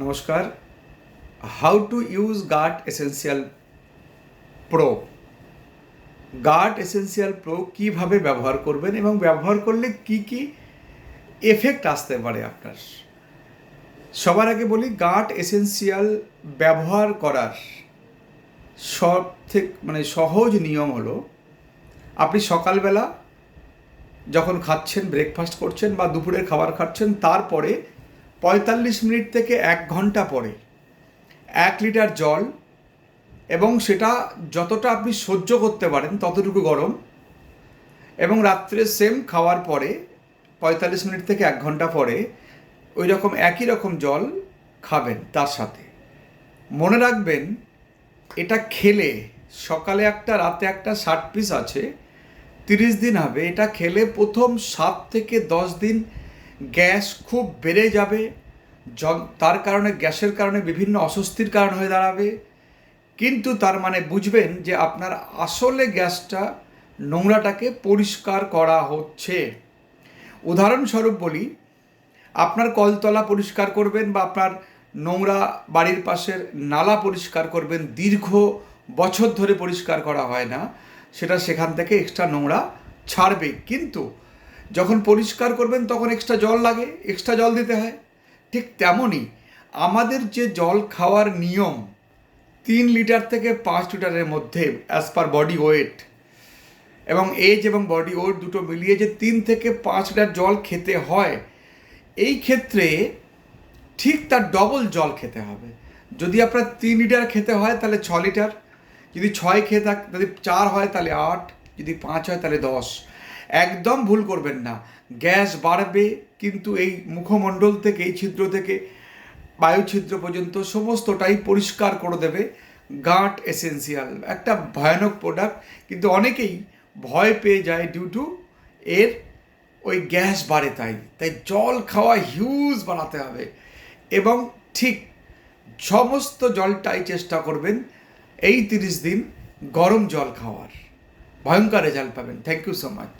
নমস্কার। How to use guard essential pro. Guard essential pro কীভাবে ব্যবহার করবেন এবং ব্যবহার করলে কি কি এফেক্ট আসতে পারে আপনার। সবার আগে বলি, গার্ড এসেন্সিয়াল ব্যবহার করার সব থেকে সহজ নিয়ম হলো, আপনি সকালবেলা যখন খাচ্ছেন, ব্রেকফাস্ট করছেন বা দুপুরের খাবার খাচ্ছেন, তারপরে 45 মিনিট থেকে 1 ঘন্টা পরে 1 লিটার জল, এবং সেটা যতটা আপনি সহ্য করতে পারেন ততটুকু গরম, এবং রাত্রে সেম খাওয়ার পরে 45 মিনিট থেকে 1 ঘন্টা পরে ওই রকম একই রকম জল খাবেন। তার সাথে মনে রাখবেন, এটা খেলে সকালে একটা রাতে একটা 60 পিস আছে, 30 দিন হবে। এটা খেলে প্রথম 7 থেকে 10 দিন গ্যাস খুব বেড়ে যাবে, তার কারণে গ্যাসের কারণে বিভিন্ন অস্বস্তির কারণ হয়ে দাঁড়াবে। কিন্তু তার মানে বুঝবেন যে আপনার আসলে গ্যাসটা, নোংরাটাকে পরিষ্কার করা হচ্ছে। উদাহরণস্বরূপ বলি, আপনার কলতলা পরিষ্কার করবেন বা আপনার নোংরা বাড়ির পাশের নালা পরিষ্কার করবেন, দীর্ঘ বছর ধরে পরিষ্কার করা হয় না, সেটা সেখান থেকে এক্সট্রা নোংরা ছাড়বে। কিন্তু যখন পরিষ্কার করবেন তখন এক্সট্রা জল লাগে, এক্সট্রা জল দিতে হয়। ঠিক তেমনই আমাদের যে জল খাওয়ার নিয়ম, 3 লিটার থেকে 5 লিটারের মধ্যে অ্যাজ পার বডি ওয়েট, এবং এজ এবং বডি ওয়েট দুটো মিলিয়ে যে 3 থেকে 5 লিটার জল খেতে হয়, এই ক্ষেত্রে ঠিক তার ডবল জল খেতে হবে। যদি আপনার 3 লিটার খেতে হয় তাহলে 6 লিটার, যদি 6 যদি 4 হয় তাহলে 8, যদি 5 হয় তাহলে 10। একদম ভুল করবেন না, গ্যাস বাড়বে, কিন্তু এই মুখমণ্ডল থেকে, এই ছিদ্র থেকে বায়ু ছিদ্র পর্যন্ত সমস্তটাই পরিষ্কার করে দেবে গার্ড এসেন্সিয়াল। একটা ভয়ানক প্রোডাক্ট, কিন্তু অনেকেই ভয় পেয়ে যায় ডিউ টু এর ওই গ্যাস বাড়ে। তাই জল খাওয়া হিউজ বাড়াতে হবে, এবং ঠিক সমস্ত জলটাই চেষ্টা করবেন এই 30 দিন গরম জল খাওয়ার। ভয়ঙ্কর রেজাল্ট পাবেন। Thank you so much.